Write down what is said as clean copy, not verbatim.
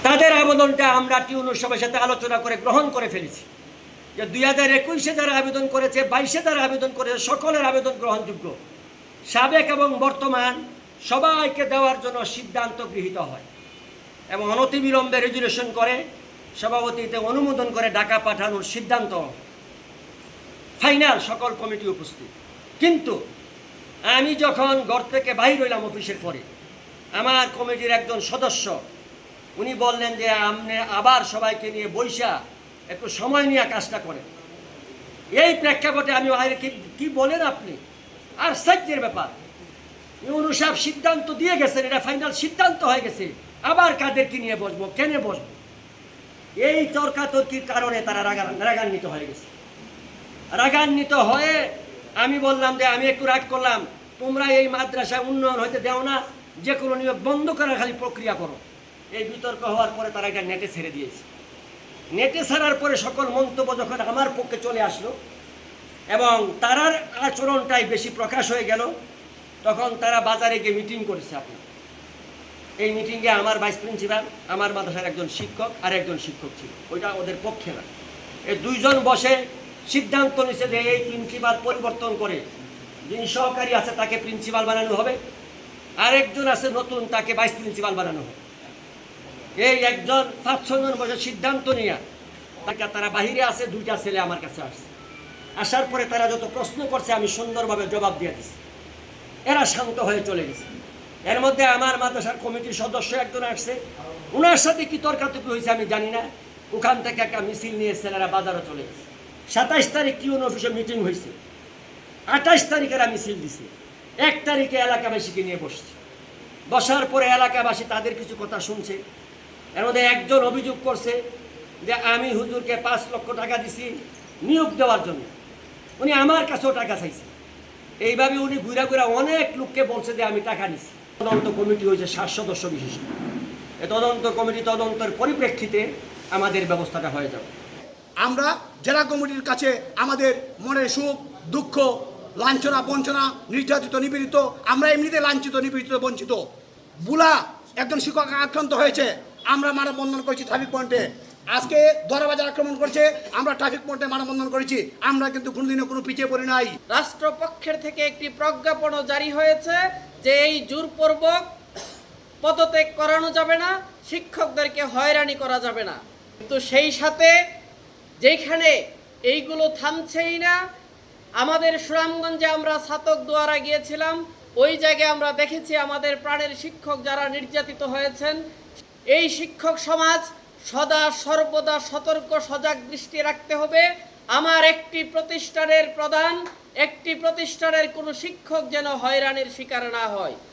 তাদের আবেদনটা আমরা টিউন সবার সাথে আলোচনা করে গ্রহণ করে ফেলেছি যে 2021-এ যারা আবেদন করেছে, 22-এ যারা আবেদন করেছে, সকলের আবেদন গ্রহণযোগ্য। সাবেক এবং বর্তমান সবাইকে দেওয়ার জন্য সিদ্ধান্ত গৃহীত হয় এবং অনতিবিলম্বে রেজুলেশন করে সভাপতিতে অনুমোদন করে ঢাকা পাঠানোর সিদ্ধান্ত ফাইনাল, সকল কমিটি উপস্থিত। কিন্তু আমি যখন ঘর থেকে বাইর হইলাম অফিসের পরে, আমার কমিটির একজন সদস্য উনি বললেন যে আপনি আবার সবাইকে নিয়ে বৈশা একটু সময় নিয়ে কাজটা করেন। এই প্রেক্ষাপটে আমি কি বলেন আপনি, আর সাহায্যের ব্যাপার ইউনূস সাহেব সিদ্ধান্ত দিয়ে গেছেন, এটা ফাইনাল সিদ্ধান্ত হয়ে গেছে, আবার কাদেরকে নিয়ে বসবো, কেনে বসবো? এই তর্কাতর্কির কারণে তারা রাগান্বিত হয়ে গেছে। রাগান্বিত হয়ে আমি বললাম যে আমি একটু রাগ করলাম, তোমরা এই মাদ্রাসা উন্নয়ন হইতে দেও না, যে কোনো নিয়োগ বন্ধ করার খালি প্রক্রিয়া করো। এই বিতর্ক হওয়ার পরে তারা এটা নেটে ছেড়ে দিয়েছে। নেটে ছাড়ার পরে সকল মন্তব্য যখন আমার পক্ষে চলে আসলো এবং তারার আচরণটাই বেশি প্রকাশ হয়ে গেল, তখন তারা বাজারে গিয়ে মিটিং করেছে। আপনি এই মিটিংয়ে আমার ভাইস প্রিন্সিপাল, আমার মাদ্রাসার একজন শিক্ষক আর একজন শিক্ষক ছিল, ওইটা ওদের পক্ষে না। এই দুইজন বসে সিদ্ধান্ত নিছে যে এই প্রিন্সিপাল পরিবর্তন করে যিনি সহকারী আছে তাকে প্রিন্সিপাল বানানো হবে, আরেকজন আছে নতুন, তাকে ভাইস প্রিন্সিপাল বানানো হবে। এই একজন 5-6 জন বসে সিদ্ধান্ত নিয়ে তারা বাহিরে আছে, দুইটা ছেলে আমার কাছে আসছে। আসার পরে তারা যত প্রশ্ন করছে আমি সুন্দরভাবে জবাব দিয়ে দিচ্ছি, এরা শান্ত হয়ে চলে গেছে। এর মধ্যে আমার মাদ্রাসার কমিটির সদস্য একজন আসছে, ওনার সাথে কি তর্কাতর্কি হয়েছে আমি জানি না, ওখান থেকে একটা মিছিল নিয়ে ছেলেরা বাজারে চলে গেছে। 27 তারিখ টিউন অফিসে মিটিং হয়েছে, 28 তারিখে এরা মিছিল দিছে, 1 তারিখে এলাকাবাসীকে নিয়ে বসছে। বসার পরে এলাকাবাসী তাদের কিছু কথা শুনছে। এর মধ্যে একজন অভিযোগ করছে যে আমি হুজুরকে 5 লক্ষ টাকা দিছি নিয়োগ দেওয়ার জন্য, উনি আমার কাছেও টাকা চাইছে। এইভাবে উনি ঘুরা ঘুরা অনেক লোককে বলছে যে আমি টাকা নিছি। তদন্ত কমিটি হয়েছে 7 সদস্য বিশিষ্ট। এই তদন্ত কমিটি তদন্তের পরিপ্রেক্ষিতে আমাদের ব্যবস্থাটা হয়ে যাবে। আমরা জেলা কমিটির কাছে আমাদের মনের সুখ দুঃখ, লাঞ্ছনা বঞ্চনা, নির্যাতিত নিপীড়িত, আমরা এমনিতে লাঞ্ছিত নিপীড়িত বঞ্চিত, বুলা একজন শিক্ষক আক্রান্ত হয়েছে, আমরা মানববন্ধন করেছি ট্রাফিক পয়েন্টে। আজকে দরবাজার আক্রমণ করছে, আমরা ট্রাফিক পয়েন্টে মানববন্ধন করেছি। আমরা কিন্তু কোনোদিনও কোনো পিছিয়ে পড়ি নাই। রাষ্ট্রপক্ষের থেকে একটি প্রজ্ঞাপনও জারি হয়েছে যে এই জোরপূর্বক পদত্যাগ করানো যাবে না, শিক্ষকদেরকে হয়রানি করা যাবে না। কিন্তু সেই সাথে যেখানে এইগুলো থামছেই না, আমাদের সুনামগঞ্জে আমরা ছাতক দুয়ারা গিয়েছিলাম, ওই জায়গায় আমরা দেখেছি আমাদের প্রাণের শিক্ষক যারা নির্যাতিত হয়েছেন। এই শিক্ষক সমাজ সদা সর্বদা সতর্ক সজাগ দৃষ্টি রাখতে হবে। আমার একটি প্রতিষ্ঠানের প্রধান, একটি প্রতিষ্ঠানের কোনো শিক্ষক যেন হয়রানির শিকার না হয়।